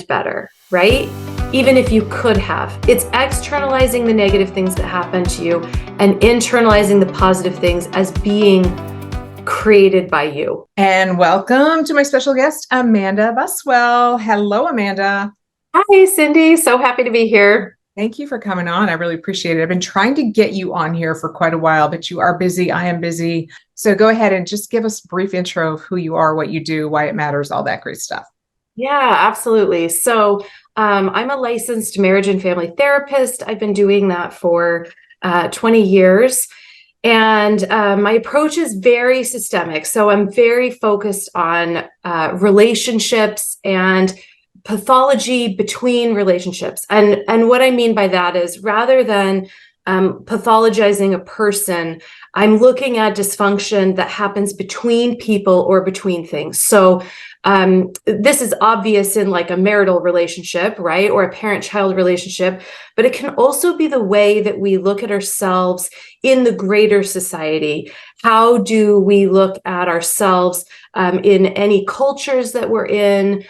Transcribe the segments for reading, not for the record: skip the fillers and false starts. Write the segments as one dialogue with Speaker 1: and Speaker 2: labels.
Speaker 1: better, right? Even if you could have. It's externalizing the negative things that happen to you and internalizing the positive things as being created by you.
Speaker 2: And welcome to my special guest, Amanda Buswell. Hello, Amanda.
Speaker 1: Hi, Cindy. So happy to be here.
Speaker 2: Thank you for coming on. I really appreciate it. I've been trying to get you on here for quite a while, but you are busy. I am busy. So go ahead and just give us a brief intro of who you are, what you do, why it matters, all that great stuff.
Speaker 1: Yeah, absolutely. So I'm a licensed marriage and family therapist. I've been doing that for 20 years. And my approach is very systemic. So I'm very focused on relationships and pathology between relationships. And what I mean by that is rather than pathologizing a person, I'm looking at dysfunction that happens between people or between things. So this is obvious in like a marital relationship, right? Or a parent-child relationship, but it can also be the way that we look at ourselves in the greater society. How do we look at ourselves in any cultures that we're in,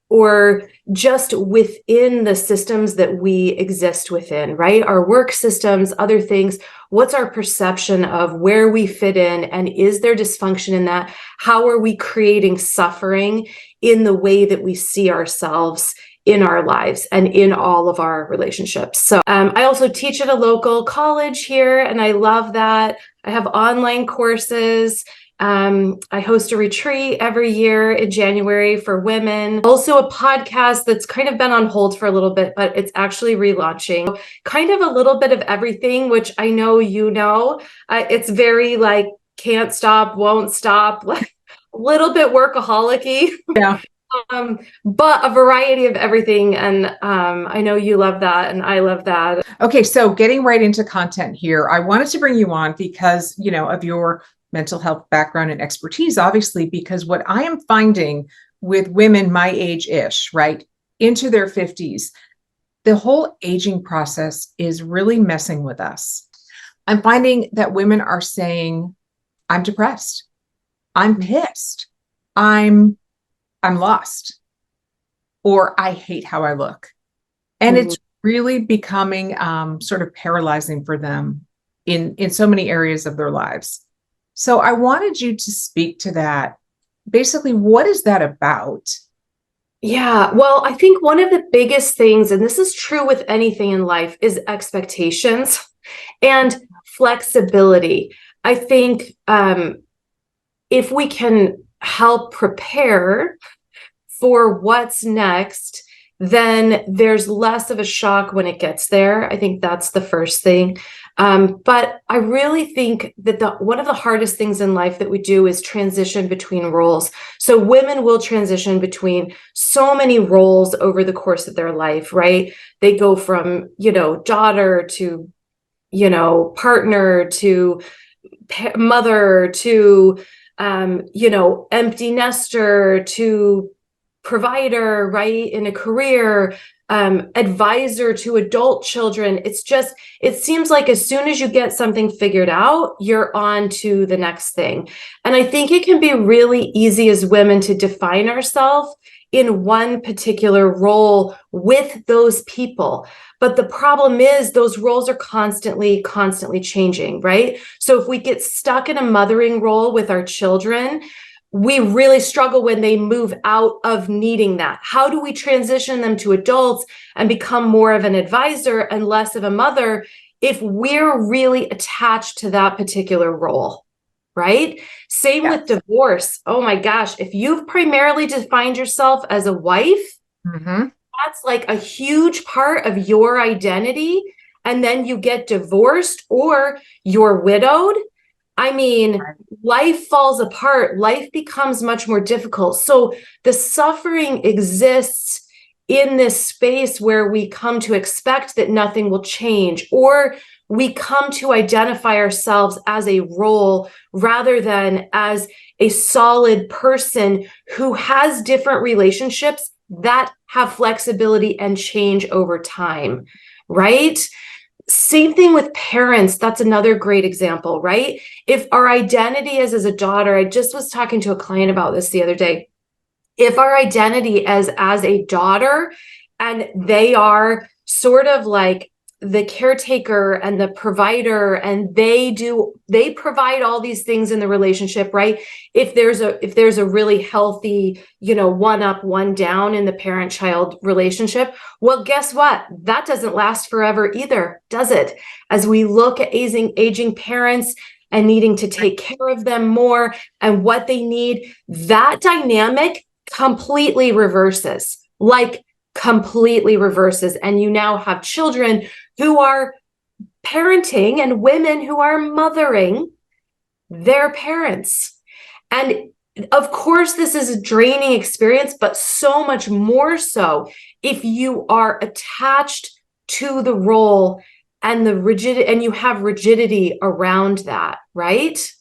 Speaker 1: or just within the systems that we exist within, right? Our work systems, other things. What's our perception of where we fit in? And is there dysfunction in that? How are we creating suffering in the way that we see ourselves in our lives and in all of our relationships? So I also teach at a local college here, and I love that. I have online courses. I host a retreat every year in January for women. Also a podcast that's kind of been on hold for a little bit, but it's actually relaunching. Kind of a little bit of everything, which I know you know. It's very like can't stop, won't stop, like a little bit workaholic-y.
Speaker 2: Yeah.
Speaker 1: But a variety of everything. And I know you love that and I love that.
Speaker 2: Okay, so getting right into content here, I wanted to bring you on because, of your mental health background and expertise, obviously, because what I am finding with women my age-ish, right, into their 50s, the whole aging process is really messing with us. I'm finding that women are saying, I'm depressed, I'm pissed, I'm lost, or I hate how I look. And it's really becoming sort of paralyzing for them in so many areas of their lives. So I wanted you to speak to that. Basically, what is that about?
Speaker 1: Yeah, well, I think one of the biggest things, and this is true with anything in life, is expectations and flexibility. I think if we can help prepare for what's next, then there's less of a shock when it gets there. I think that's the first thing. But I really think that one of the hardest things in life that we do is transition between roles. So women will transition between so many roles over the course of their life, right? They go from, daughter to, partner to mother to, empty nester to provider, right, in a career, advisor to adult children. It seems like as soon as you get something figured out, you're on to the next thing. And I think it can be really easy as women to define ourselves in one particular role with those people. But the problem is those roles are constantly changing, right? So if we get stuck in a mothering role with our children, we really struggle when they move out of needing that. How do we transition them to adults and become more of an advisor and less of a mother if we're really attached to that particular role, right? Same with divorce. Oh my gosh, if you've primarily defined yourself as a wife, that's like a huge part of your identity, and then you get divorced or you're widowed. I mean, life falls apart. Life becomes much more difficult. So the suffering exists in this space where we come to expect that nothing will change, or we come to identify ourselves as a role rather than as a solid person who has different relationships that have flexibility and change over time, right? Same thing with parents. That's another great example, right? If our identity is as a daughter, I just was talking to a client about this the other day. if our identity as a daughter, and they are sort of like the caretaker and the provider, and they provide all these things in the relationship, right? If there's a really healthy, one up, one down in the parent-child relationship, well, guess what? That doesn't last forever either, does it? As we look at aging parents and needing to take care of them more and what they need, that dynamic completely reverses, completely reverses. And you now have children who are parenting and women who are mothering their parents. And of course, this is a draining experience, but so much more so if you are attached to the role and and you have rigidity around that, right?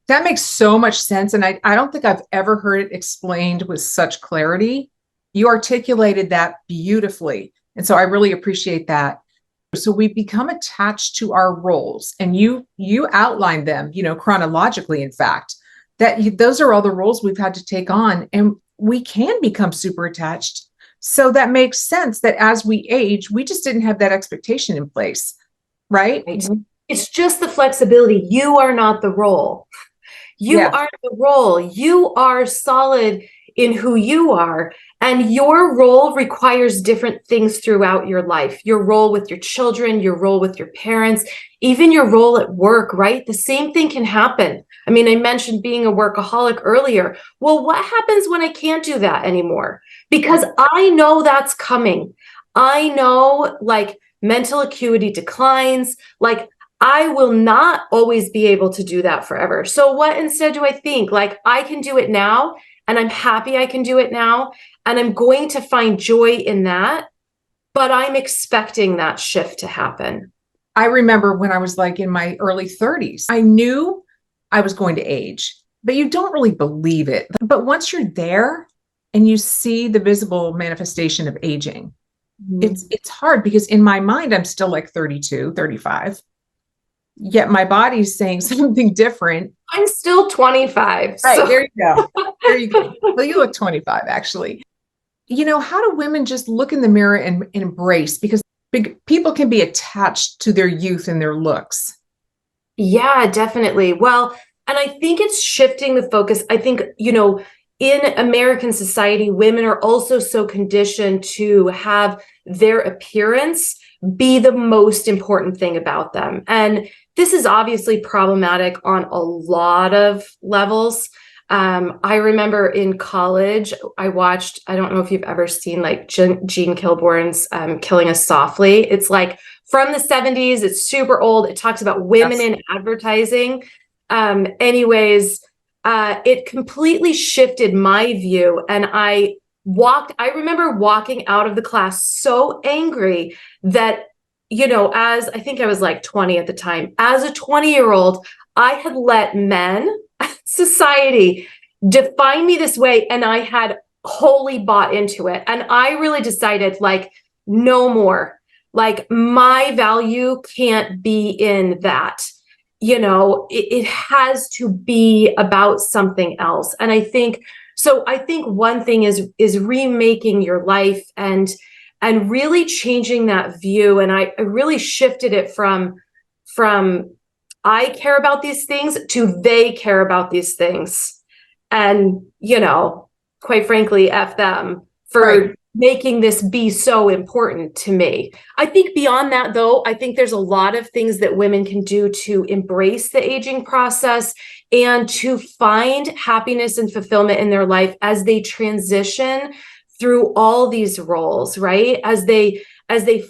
Speaker 2: That makes so much sense. And I don't think I've ever heard it explained with such clarity. You articulated that beautifully. And so I really appreciate that. So we become attached to our roles, and you outlined them, chronologically, in fact, that those are all the roles we've had to take on, and we can become super attached. So that makes sense that as we age, we just didn't have that expectation in place, right?
Speaker 1: It's just the flexibility. You are not the role. You are the role. You are solid in who you are. And your role requires different things throughout your life. Your role with your children, your role with your parents, even your role at work, right? The same thing can happen. I mean, I mentioned being a workaholic earlier. Well, what happens when I can't do that anymore? Because I know that's coming. I know mental acuity declines, I will not always be able to do that forever. So what instead do I think? I can do it now, and I'm happy I can do it now, and I'm going to find joy in that, but I'm expecting that shift to happen.
Speaker 2: I remember when I was in my early 30s, I knew I was going to age, but you don't really believe it. But once you're there and you see the visible manifestation of aging, it's hard, because in my mind, I'm still 32, 35. Yet my body's saying something different.
Speaker 1: I'm still 25.
Speaker 2: Right, so. There you go. There you go. Well, you look 25, actually. How do women just look in the mirror and embrace? Because people can be attached to their youth and their looks.
Speaker 1: Yeah, definitely. Well, and I think it's shifting the focus. I think, in American society, women are also so conditioned to have their appearance be the most important thing about them. And this is obviously problematic on a lot of levels. I remember in college, I don't know if you've ever seen Gene Kilborn's Killing Us Softly. It's from the 70s. It's super old. It talks about women in advertising. It completely shifted my view. And I remember walking out of the class so angry that, as I think I was 20 at the time, as a 20-year-old, I had let men, society, define me this way, and I had wholly bought into it. And I really decided no more. My value can't be in that. It has to be about something else. And I think one thing is remaking your life and really changing that view. And I really shifted it from I care about these things to they care about these things. And, quite frankly, F them for making this be so important to me. I think beyond that, though, I think there's a lot of things that women can do to embrace the aging process and to find happiness and fulfillment in their life as they transition through all these roles, right? As they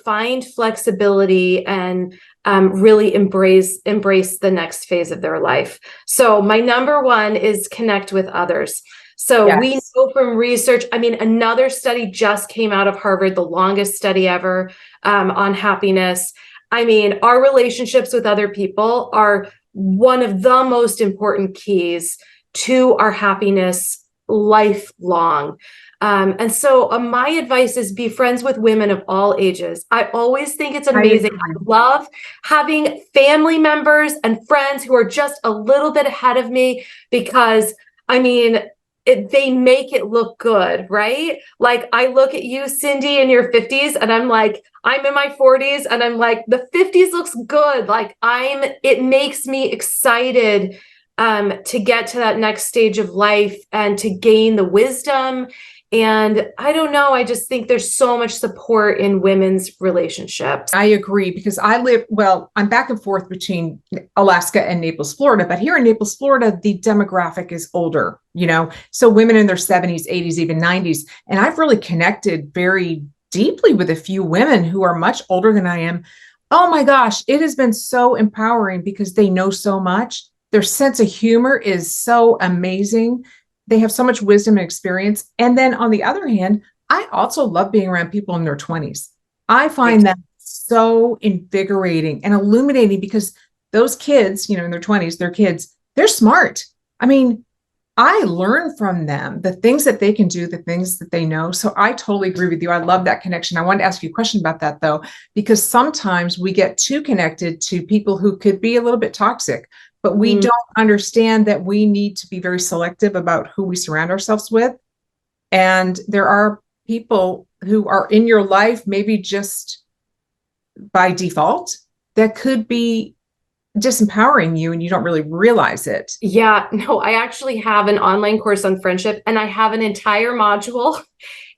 Speaker 1: find flexibility and really embrace the next phase of their life. So my number one is connect with others. So we know from research, another study just came out of Harvard, the longest study ever on happiness. Our relationships with other people are one of the most important keys to our happiness lifelong. And so my advice is be friends with women of all ages. I always think it's amazing. I love having family members and friends who are just a little bit ahead of me because, they make it look good, right? Like I look at you, Cindy, in your 50s, and I'm like, I'm in my 40s, and I'm like, the 50s looks good. Like it makes me excited to get to that next stage of life and to gain the wisdom. And I don't know, I just think there's so much support in women's relationships.
Speaker 2: I agree, because I'm back and forth between Alaska and Naples, Florida, but here in Naples, Florida, the demographic is older, so women in their 70s, 80s, even 90s. And I've really connected very deeply with a few women who are much older than I am. Oh my gosh, it has been so empowering because they know so much. Their sense of humor is so amazing. They have so much wisdom and experience. And then on the other hand, I also love being around people in their 20s. I find that so invigorating and illuminating, because those kids, in their 20s, they're smart. I mean, I learn from them the things that they can do, the things that they know. So I totally agree with you. I love that connection. I wanted to ask you a question about that, though, because sometimes we get too connected to people who could be a little bit toxic, but we don't understand that we need to be very selective about who we surround ourselves with. And there are people who are in your life, maybe just by default, that could be disempowering you and you don't really realize it.
Speaker 1: Yeah, no, I actually have an online course on friendship, and I have an entire module,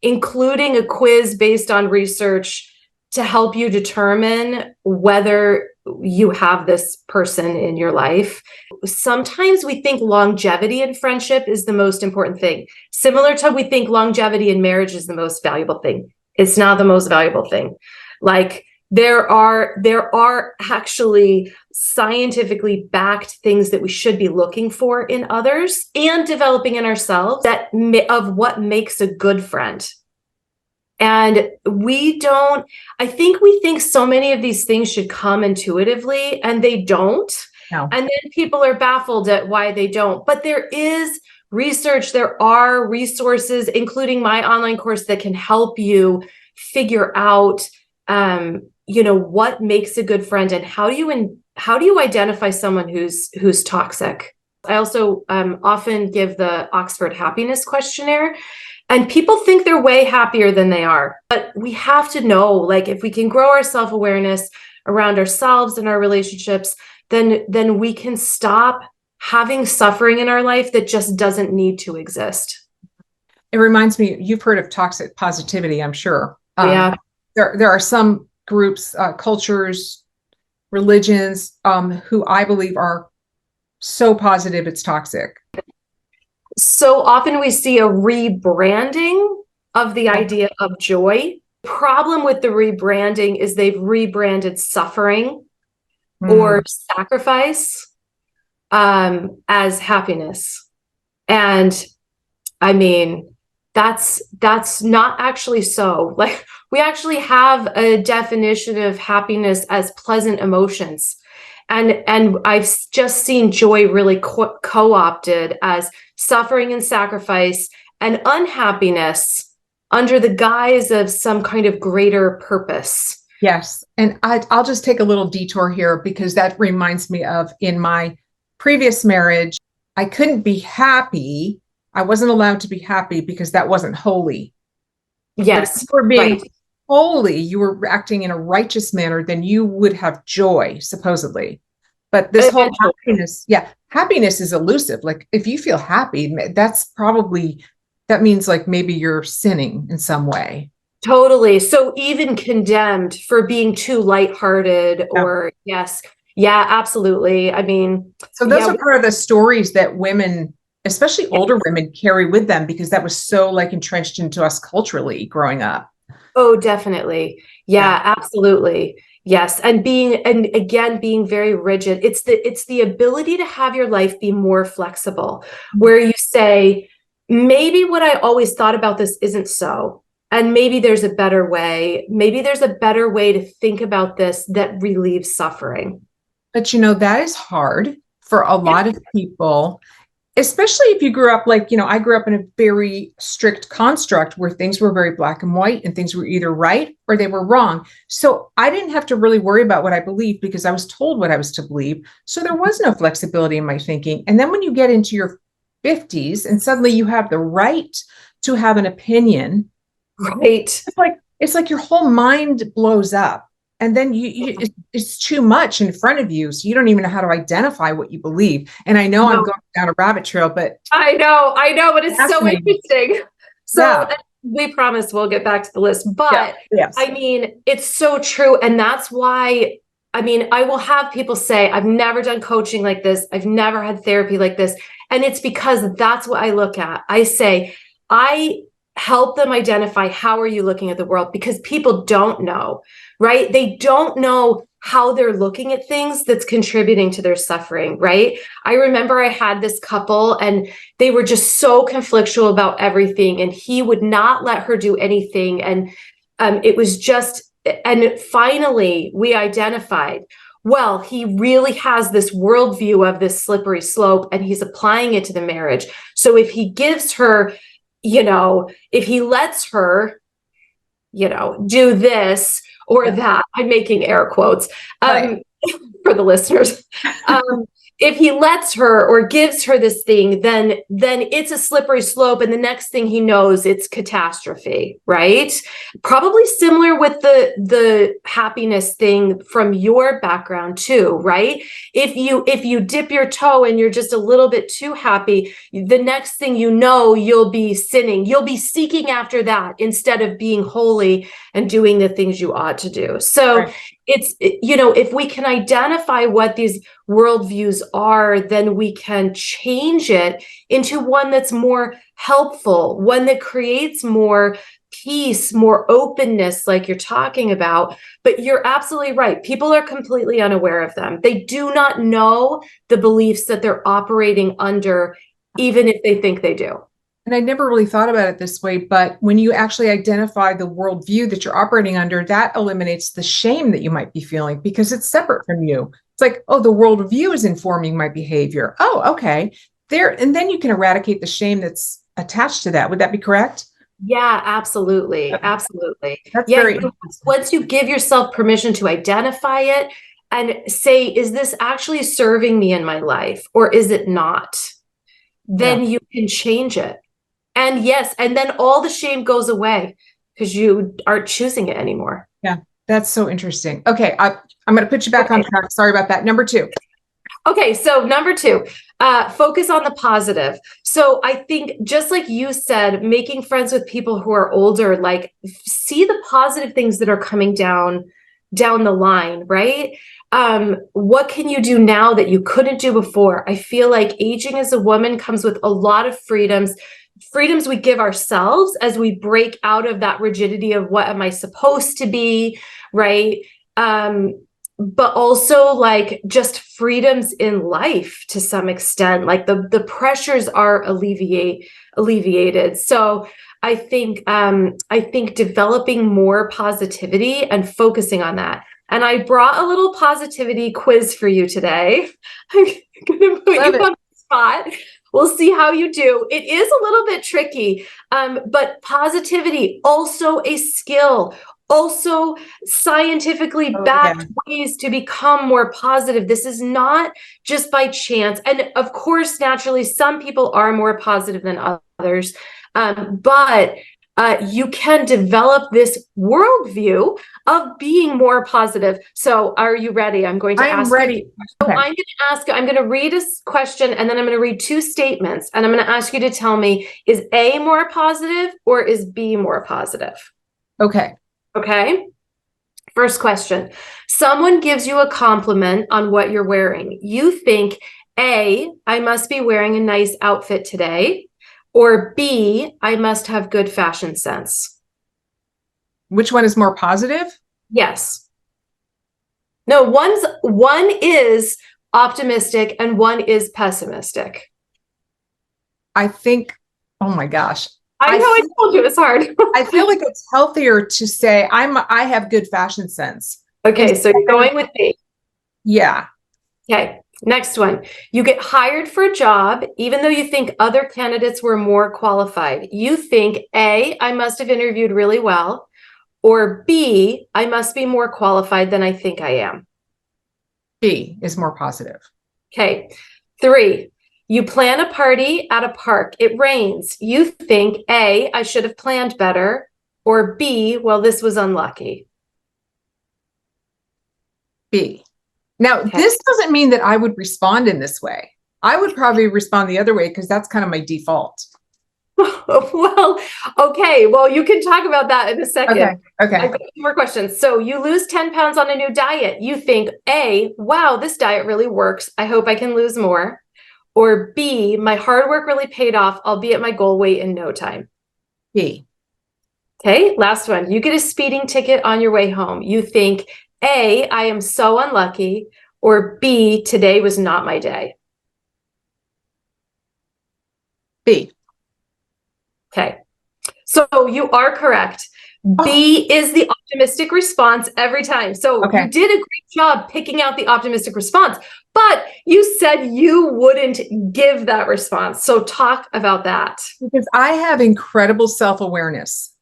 Speaker 1: including a quiz based on research to help you determine whether you have this person in your life. Sometimes we think longevity in friendship is the most important thing. Similar to we think longevity in marriage is the most valuable thing. It's not the most valuable thing. Like there are actually scientifically backed things that we should be looking for in others and developing in ourselves of what makes a good friend. And I think we think so many of these things should come intuitively, and they don't.
Speaker 2: No.
Speaker 1: And then people are baffled at why they don't. But there is research, there are resources, including my online course, that can help you figure out, what makes a good friend, and how do you identify someone who's toxic. I also often give the Oxford Happiness Questionnaire. And people think they're way happier than they are. But we have to know, like, if we can grow our self-awareness around ourselves and our relationships, then we can stop having suffering in our life that just doesn't need to exist.
Speaker 2: It reminds me, you've heard of toxic positivity, I'm sure.
Speaker 1: Yeah.
Speaker 2: There are some groups, cultures, religions, who I believe are so positive it's toxic.
Speaker 1: So often we see a rebranding of the idea of joy. Problem with the rebranding is they've rebranded suffering or sacrifice as happiness. And I mean, that's not actually so. Like, we actually have a definition of happiness as pleasant emotions. And I've just seen joy really co-opted as suffering and sacrifice and unhappiness under the guise of some kind of greater purpose.
Speaker 2: Yes. And I'll just take a little detour here, because that reminds me of, in my previous marriage, I couldn't be happy. I wasn't allowed to be happy because that wasn't holy.
Speaker 1: Yes.
Speaker 2: But if you were being holy, you were acting in a righteous manner, then you would have joy, supposedly. But this whole happiness is elusive. Like, if you feel happy, that means like maybe you're sinning in some way.
Speaker 1: Totally. So even condemned for being too lighthearted or yes. Yeah, absolutely. I mean,
Speaker 2: so those are part of the stories that women, especially older women, carry with them, because that was so like entrenched into us culturally growing up.
Speaker 1: Oh, definitely. Yeah, absolutely. Yes. And being very rigid. It's the ability to have your life be more flexible, where you say, maybe what I always thought about this isn't so. And maybe there's a better way. Maybe there's a better way to think about this that relieves suffering.
Speaker 2: But that is hard for a lot of people, especially if you grew up like, I grew up in a very strict construct where things were very black and white and things were either right or they were wrong. So I didn't have to really worry about what I believed because I was told what I was to believe. So there was no flexibility in my thinking. And then when you get into your 50s, and suddenly you have the right to have an opinion.
Speaker 1: Right.
Speaker 2: It's like your whole mind blows up, and then it's too much in front of you, so you don't even know how to identify what you believe. And I know I'm
Speaker 1: No,
Speaker 2: going down a rabbit trail, but
Speaker 1: I know, but it's so
Speaker 2: fascinating.
Speaker 1: interesting. So
Speaker 2: Yeah,
Speaker 1: we promise we'll get back to the list,
Speaker 2: yeah,
Speaker 1: but
Speaker 2: yes.
Speaker 1: I mean, it's so true. And that's why, I mean, I will have people say, I've never done coaching like this. I've never had therapy like this. And it's because that's what I look at. I say, I help them identify how are you looking at the world, because people don't know, right? They don't know how they're looking at things that's contributing to their suffering, right? I remember I had this couple and they were just so conflictual about everything, and he would not let her do anything. And it was just, and finally we identified, well, he really has this worldview of this slippery slope and he's applying it to the marriage. So if he gives her, if he lets her, do this or that, I'm making air quotes,
Speaker 2: Right.
Speaker 1: for the listeners. If he lets her or gives her this thing, then it's a slippery slope, and the next thing he knows, it's catastrophe, right? Probably similar with the happiness thing from your background too, right? If you dip your toe and you're just a little bit too happy, the next thing you know, you'll be sinning. You'll be seeking after that instead of being holy and doing the things you ought to do. So
Speaker 2: Right.
Speaker 1: it's, if we can identify what these worldviews are, then we can change it into one that's more helpful, one that creates more peace, more openness, like you're talking about. But you're absolutely right. People are completely unaware of them. They do not know the beliefs that they're operating under, even if they think they do.
Speaker 2: And I never really thought about it this way, but when you actually identify the worldview that you're operating under, that eliminates the shame that you might be feeling because it's separate from you. It's like, oh, the worldview is informing my behavior. Oh, okay. And then you can eradicate the shame that's attached to that. Would that be correct?
Speaker 1: Yeah, absolutely. Absolutely.
Speaker 2: That's
Speaker 1: Yeah.
Speaker 2: very interesting.
Speaker 1: Once you give yourself permission to identify it and say, is this actually serving me in my life or is it not?
Speaker 2: Yeah.
Speaker 1: Then you can change it. And yes, and then all the shame goes away because you aren't choosing it anymore.
Speaker 2: Yeah. That's so interesting. Okay. I'm going to put you back on
Speaker 1: Okay.
Speaker 2: track. Sorry about that. Number two.
Speaker 1: Okay, so number two, focus on the positive. So I think just like you said, making friends with people who are older, like see the positive things that are coming down the line, right? What can you do now that you couldn't do before? I feel like aging as a woman comes with a lot of freedoms we give ourselves as we break out of that rigidity of what am I supposed to be, right? But also like just freedoms in life to some extent, like the pressures are alleviated. So I think developing more positivity and focusing on that. And I brought a little positivity quiz for you today. I'm gonna put
Speaker 2: Love
Speaker 1: you
Speaker 2: it.
Speaker 1: on the spot. We'll see how you do. It is a little bit tricky, but positivity, also a skill, also scientifically
Speaker 2: Oh, yeah.
Speaker 1: backed ways to become more positive. This is not just by chance. And of course, naturally, some people are more positive than others, but you can develop this worldview of being more positive. So are you ready? I'm going to
Speaker 2: I am
Speaker 1: ask you.
Speaker 2: ready. Okay.
Speaker 1: I'm going to read a question and then I'm going to read two statements and I'm going to ask you to tell me, is A more positive or is B more positive?
Speaker 2: Okay.
Speaker 1: Okay. First question. Someone gives you a compliment on what you're wearing. You think A, I must be wearing a nice outfit today, or B, I must have good fashion sense.
Speaker 2: Which one is more positive?
Speaker 1: Yes. No, one is optimistic and one is pessimistic.
Speaker 2: I think, oh my gosh.
Speaker 1: I know I told you it was hard.
Speaker 2: I feel like it's healthier to say I have good fashion sense.
Speaker 1: Okay,
Speaker 2: Instead
Speaker 1: so you're
Speaker 2: of-
Speaker 1: going with B.
Speaker 2: yeah.
Speaker 1: Okay, next one. You get hired for a job, even though you think other candidates were more qualified. You think A, I must have interviewed really well, or B, I must be more qualified than I think I am.
Speaker 2: B is more positive.
Speaker 1: Okay, 3. You plan a party at a park. It rains. You think A, I should have planned better, or B, well, this was unlucky.
Speaker 2: B. Now,
Speaker 1: Okay.
Speaker 2: this doesn't mean that I would respond in this way. I would probably respond the other way because that's kind of my default.
Speaker 1: Well, okay. Well, you can talk about that in a second.
Speaker 2: Okay. Okay.
Speaker 1: I've got more questions. So you lose 10 pounds on a new diet. You think A, wow, this diet really works. I hope I can lose more. Or B, my hard work really paid off. I'll be at my goal weight in no time.
Speaker 2: B.
Speaker 1: Okay, last one. You get a speeding ticket on your way home. You think A, I am so unlucky, or B, today was not my day.
Speaker 2: B.
Speaker 1: Okay, so you are correct. B is the optimistic response every time. So
Speaker 2: Okay.
Speaker 1: you did a great job picking out the optimistic response, but you said you wouldn't give that response. So talk about that.
Speaker 2: Because I have incredible self-awareness,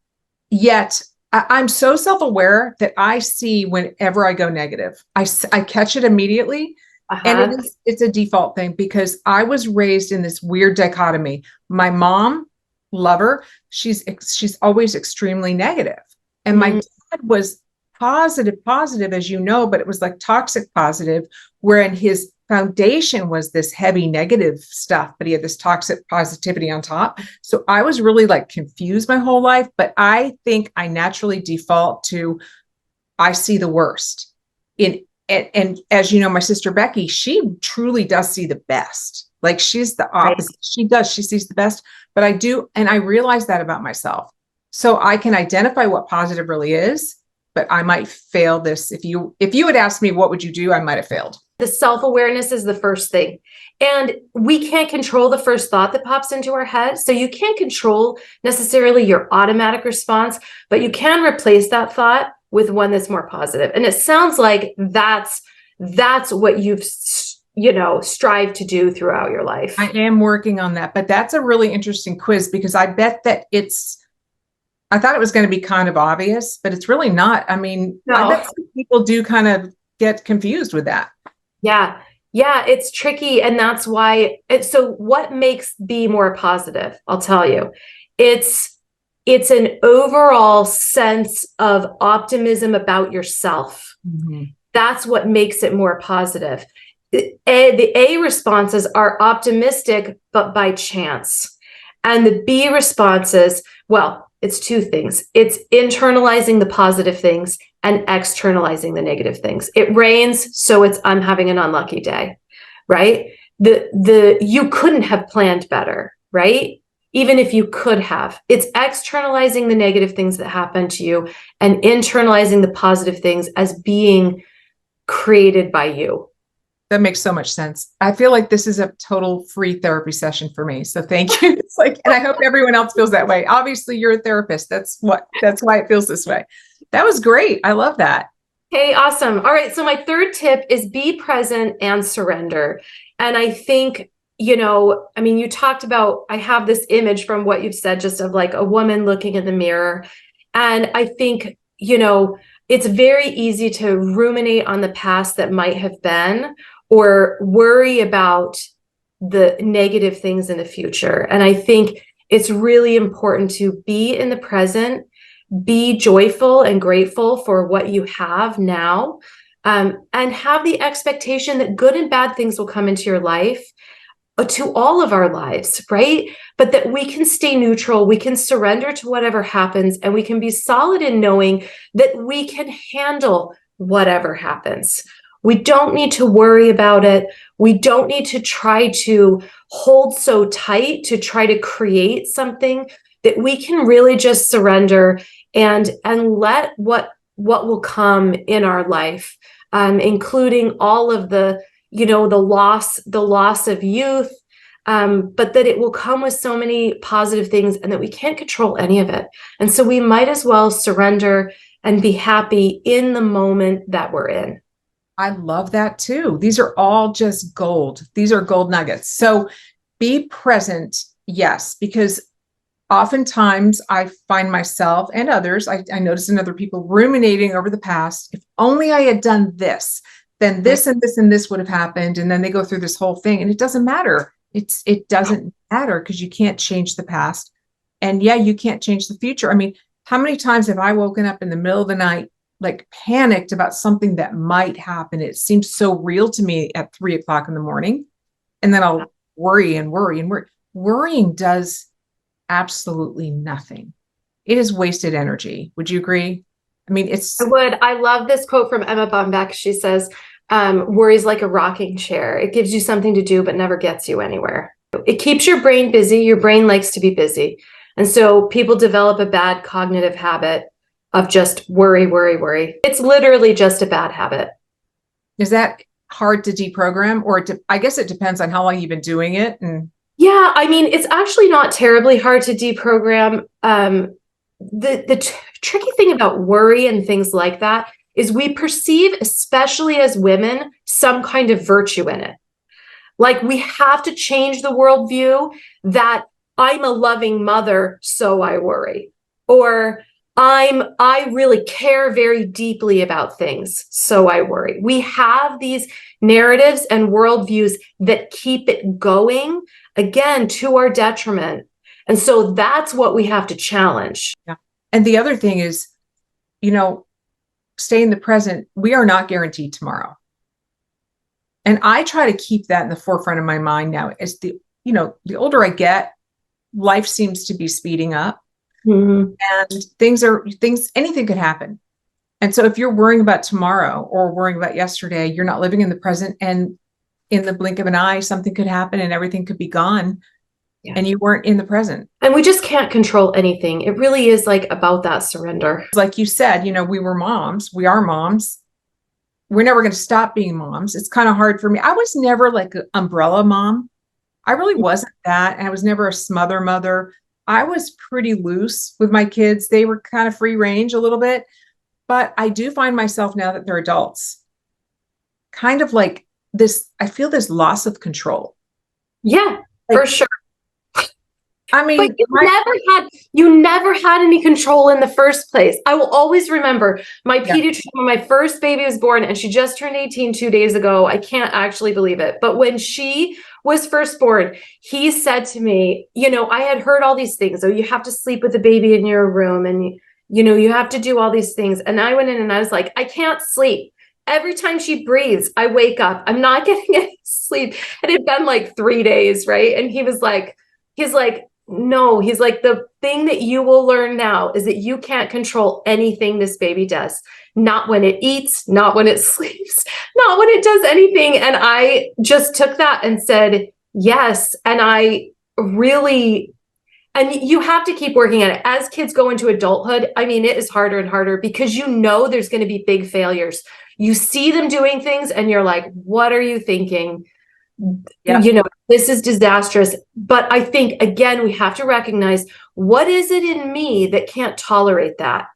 Speaker 2: yet I'm so self-aware that I see whenever I go negative, I catch it immediately. And it's a default thing because I was raised in this weird dichotomy. My mom, love her, she's always extremely negative. And my dad was positive, as you know, but it was like toxic positive, wherein his foundation was this heavy negative stuff, but he had this toxic positivity on top. So I was really like confused my whole life, but I think I naturally default to, I see the worst in. And as you know, my sister Becky, she truly does see the best. Like she's the opposite. Right. She sees the best, but I do. And I realize that about myself. So I can identify what positive really is, but I might fail this. If you had asked me, what would you do? I might have failed.
Speaker 1: The self-awareness is the first thing. And we can't control the first thought that pops into our head. So you can't control necessarily your automatic response, but you can replace that thought with one that's more positive. And it sounds like that's what you've, strived to do throughout your life.
Speaker 2: I am working on that, but that's a really interesting quiz because I bet that I thought it was going to be kind of obvious, but it's really not. I mean, no. I bet some people do kind of get confused with that.
Speaker 1: Yeah. Yeah, it's tricky. And that's why so what makes B more positive? I'll tell you. It's an overall sense of optimism about yourself. Mm-hmm. That's what makes it more positive. The A responses are optimistic, but by chance. And the B responses, well, it's two things. It's internalizing the positive things and externalizing the negative things. It rains, so I'm having an unlucky day, right? You couldn't have planned better, right? Even if you could have. It's externalizing the negative things that happen to you and internalizing the positive things as being created by you.
Speaker 2: That makes so much sense. I feel like this is a total free therapy session for me. So thank you. It's like, and I hope everyone else feels that way. Obviously, you're a therapist. That's why it feels this way. That was great. I love that.
Speaker 1: Okay, awesome. All right. So my third tip is be present and surrender. And I think, you talked about, I have this image from what you've said, just of like a woman looking in the mirror. And I think, it's very easy to ruminate on the past that might have been, or worry about the negative things in the future. And I think it's really important to be in the present, be joyful and grateful for what you have now, and have the expectation that good and bad things will come into your life, to all of our lives, right? But that we can stay neutral, we can surrender to whatever happens, and we can be solid in knowing that we can handle whatever happens. We don't need to worry about it. We don't need to try to hold so tight to try to create something. That we can really just surrender and let what will come in our life, including all of the the loss of youth, but that it will come with so many positive things and that we can't control any of it. And so we might as well surrender and be happy in the moment that we're in.
Speaker 2: I love that too. These are all just gold. These are gold nuggets. So be present. Yes, because oftentimes I find myself and others, I notice in other people ruminating over the past. If only I had done this, then this and this and this would have happened. And then they go through this whole thing and it doesn't matter. it doesn't matter because you can't change the past. And yeah, you can't change the future. I mean, how many times have I woken up in the middle of the night, like panicked about something that might happen? It seems so real to me at 3 o'clock in the morning. And then I'll worry and worry and worry. Worrying does absolutely nothing. It is wasted energy. Would you agree? I mean, it's.
Speaker 1: I would. I love this quote from Emma Bumbeck. She says, worry's like a rocking chair. It gives you something to do, but never gets you anywhere. It keeps your brain busy. Your brain likes to be busy. And so people develop a bad cognitive habit of just worry, worry, worry. It's literally just a bad habit.
Speaker 2: Is that hard to deprogram? Or I guess it depends on how long you've been doing it. And
Speaker 1: yeah, I mean, it's actually not terribly hard to deprogram. The tricky thing about worry and things like that is we perceive, especially as women, some kind of virtue in it. Like we have to change the worldview that I'm a loving mother, so I worry. Or I really care very deeply about things, so I worry. We have these narratives and worldviews that keep it going, again, to our detriment. And so that's what we have to challenge.
Speaker 2: yeah. And the other thing is, stay in the present. We are not guaranteed tomorrow. And I try to keep that in the forefront of my mind now. As the older I get, life seems to be speeding up.
Speaker 1: Mm-hmm.
Speaker 2: And anything could happen. And so if you're worrying about tomorrow or worrying about yesterday, you're not living in the present. And in the blink of an eye, something could happen and everything could be gone. Yeah. And you weren't in the present.
Speaker 1: And we just can't control anything. It really is like about that surrender.
Speaker 2: Like you said, we were moms. We are moms. We're never going to stop being moms. It's kind of hard for me. I was never like an umbrella mom. I really wasn't that. And I was never a smother mother. I was pretty loose with my kids. They were kind of free range a little bit. But I do find myself now that they're adults, kind of like this, I feel this loss of control.
Speaker 1: Yeah, for sure.
Speaker 2: I mean,
Speaker 1: but you never had any control in the first place. I will always remember my pediatrician when my first baby was born, and she just turned 18 2 days ago. I can't actually believe it. But when she was first born, he said to me, I had heard all these things. Oh, you have to sleep with the baby in your room, and you have to do all these things. And I went in and I was like, I can't sleep. Every time she breathes, I wake up. I'm not getting any sleep. And it had been like 3 days, right? And he's like, no, he's like, the thing that you will learn now is that you can't control anything this baby does. Not when it eats, not when it sleeps, not when it does anything. And I just took that and said, yes. And and you have to keep working at it. As kids go into adulthood, I mean, it is harder and harder because there's going to be big failures. You see them doing things and you're like, what are you thinking? Yeah. This is disastrous. But I think, again, we have to recognize, what is it in me that can't tolerate that?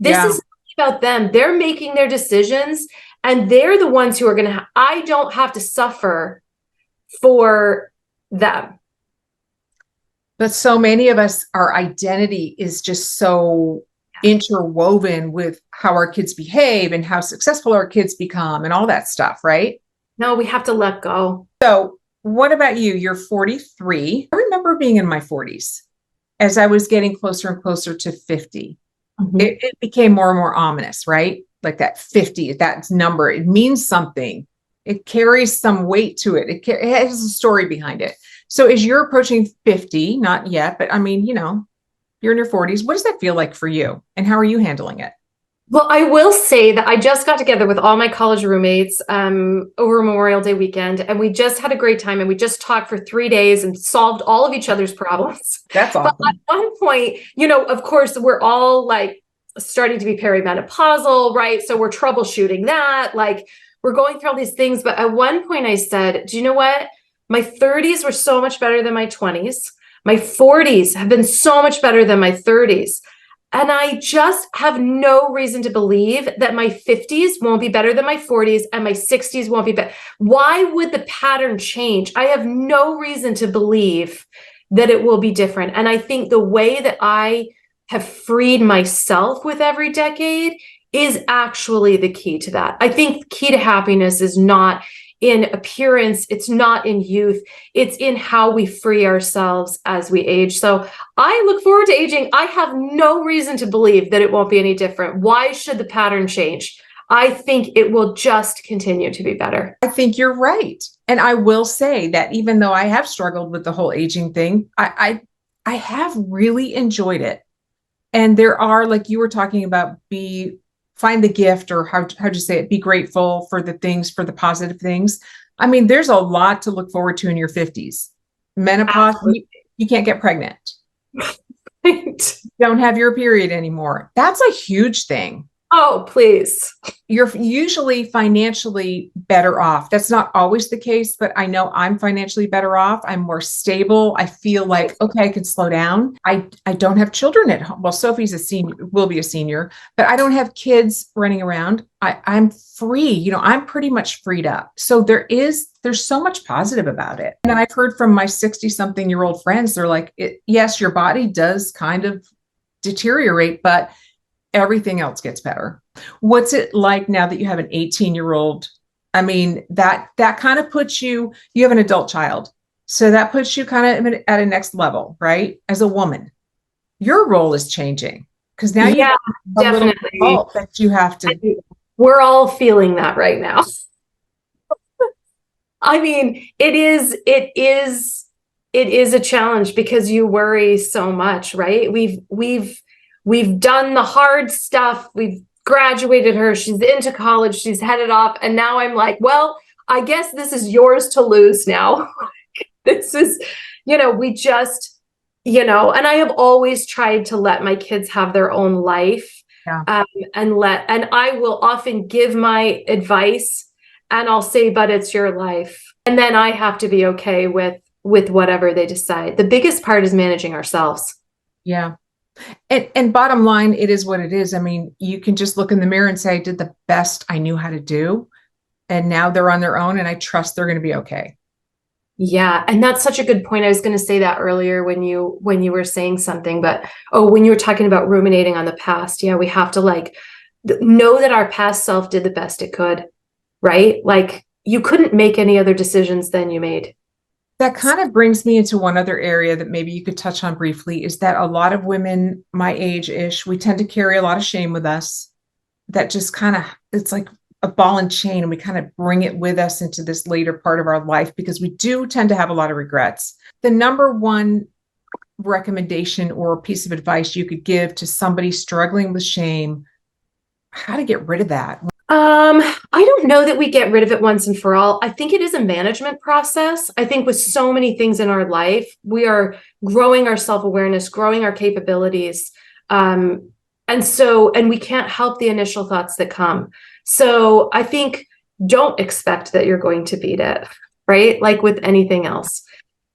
Speaker 1: This is about them. They're making their decisions and they're the ones who are going to, I don't have to suffer for them.
Speaker 2: But so many of us, our identity is just so interwoven with how our kids behave and how successful our kids become and all that stuff, right?
Speaker 1: No, we have to let go.
Speaker 2: So what about you? You're 43. I remember being in my 40s as I was getting closer and closer to 50. Mm-hmm. It became more and more ominous, right? Like that 50, that number, it means something. It carries some weight to it. It has a story behind it. So as you're approaching 50, not yet, but I mean, you're in your 40s. What does that feel like for you? And how are you handling it?
Speaker 1: Well, I will say that I just got together with all my college roommates over Memorial Day weekend, and we just had a great time, and we just talked for 3 days and solved all of each other's problems.
Speaker 2: That's awesome.
Speaker 1: But at one point, of course, we're all like starting to be perimenopausal, right? So we're troubleshooting that. Like we're going through all these things. But at one point I said, do you know what? My 30s were so much better than my 20s. My 40s have been so much better than my 30s. And I just have no reason to believe that my 50s won't be better than my 40s and my 60s won't be better. Why would the pattern change? I have no reason to believe that it will be different. And I think the way that I have freed myself with every decade is actually the key to that. I think the key to happiness is not in appearance. It's not in youth. It's in how we free ourselves as we age. So I look forward to aging. I have no reason to believe that it won't be any different. Why should the pattern change? I think it will just continue to be better.
Speaker 2: I think you're right. And I will say that even though I have struggled with the whole aging thing, I have really enjoyed it. And there are, like you were talking about, find the gift, or how'd you say it? Be grateful for the things, for the positive things. I mean, there's a lot to look forward to in your 50s. Menopause, you can't get pregnant.
Speaker 1: Right.
Speaker 2: Don't have your period anymore. That's a huge thing.
Speaker 1: Oh, please.
Speaker 2: You're usually financially better off. That's not always the case, but I know I'm financially better off. I'm more stable. I feel like, okay, I can slow down. I don't have children at home. Well, Sophie's a senior, will be a senior, but I don't have kids running around. I'm free. You know, I'm pretty much freed up. So there's so much positive about it. And I've heard from my 60-something-year-old friends, they're like, yes, your body does kind of deteriorate, but everything else gets better. What's it like now that you have an 18-year-old? I mean, that kind of puts you have an adult child. So that puts you kind of at a next level, right? As a woman, your role is changing because now you have a
Speaker 1: definitely.
Speaker 2: little adult that you have to.
Speaker 1: We're all feeling that right now. I mean, it is a challenge because you worry so much, right? We've done the hard stuff. We've graduated her. She's into college. She's headed off. And now I'm like, well, I guess this is yours to lose now. This is, we just, and I have always tried to let my kids have their own life.
Speaker 2: Yeah.
Speaker 1: And I will often give my advice and I'll say, but it's your life. And then I have to be okay with whatever they decide. The biggest part is managing ourselves.
Speaker 2: Yeah. And bottom line, it is what it is. I mean, you can just look in the mirror and say, I did the best I knew how to do. And now they're on their own and I trust they're going to be okay.
Speaker 1: Yeah. And that's such a good point. I was going to say that earlier when you were saying something, but when you were talking about ruminating on the past, yeah, we have to know that our past self did the best it could, right? Like you couldn't make any other decisions than you made.
Speaker 2: That kind of brings me into one other area that maybe you could touch on briefly, is that a lot of women my age-ish, we tend to carry a lot of shame with us that just kind of, it's like a ball and chain, and we kind of bring it with us into this later part of our life because we do tend to have a lot of regrets. The number one recommendation or piece of advice you could give to somebody struggling with shame, how to get rid of that?
Speaker 1: I don't know that we get rid of it once and for all. I think it is a management process. I think with so many things in our life, we are growing our self-awareness, growing our capabilities. And we can't help the initial thoughts that come. So I think don't expect that you're going to beat it, right? Like with anything else.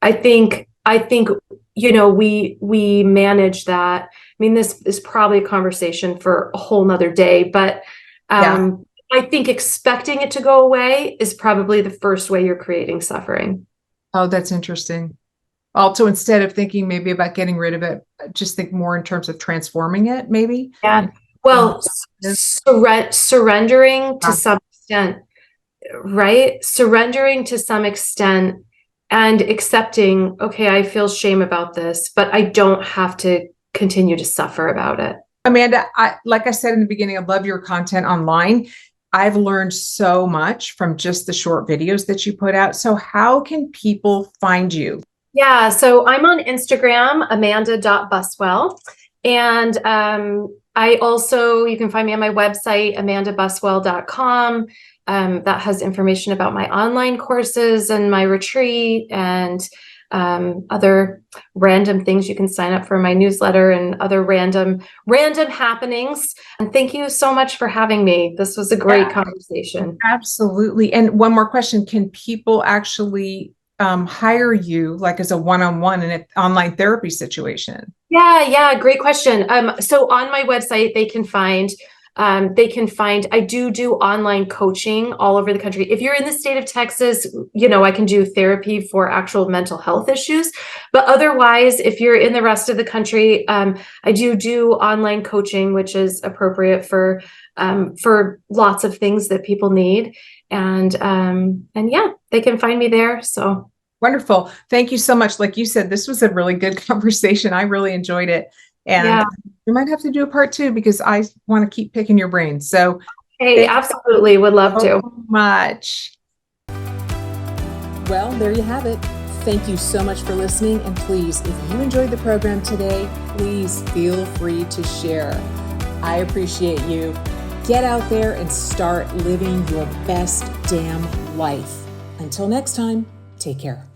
Speaker 1: I think, we manage that. I mean, this is probably a conversation for a whole nother day, but I think expecting it to go away is probably the first way you're creating suffering.
Speaker 2: Oh, that's interesting. Also, instead of thinking maybe about getting rid of it, just think more in terms of transforming it, maybe.
Speaker 1: Yeah. Well, surrendering to some extent, right? Surrendering to some extent and accepting, okay, I feel shame about this, but I don't have to continue to suffer about it.
Speaker 2: Amanda, like I said in the beginning, I love your content online. I've learned so much from just the short videos that you put out. So how can people find you?
Speaker 1: Yeah, so I'm on Instagram, amanda.buswell. And you can find me on my website, amandabuswell.com. That has information about my online courses and my retreat and other random things. You can sign up for my newsletter and other random happenings. And thank you so much for having me. This was a great conversation.
Speaker 2: Absolutely. And one more question. Can people actually hire you like as a one-on-one in an online therapy situation?
Speaker 1: Yeah, great question. So on my website, they can find They can find, I do online coaching all over the country. If you're in the state of Texas, I can do therapy for actual mental health issues. But otherwise, if you're in the rest of the country, I do online coaching, which is appropriate for lots of things that people need. And yeah, they can find me there. So.
Speaker 2: Wonderful. Thank you so much. Like you said, this was a really good conversation. I really enjoyed it. And
Speaker 1: Yeah.
Speaker 2: we might have to do a part 2 because I want to keep picking your brain. So
Speaker 1: Hey, absolutely. Would love to.
Speaker 2: so much.
Speaker 3: Well, there you have it. Thank you so much for listening. And please, if you enjoyed the program today, please feel free to share. I appreciate you. Get out there and start living your best damn life. Until next time, take care.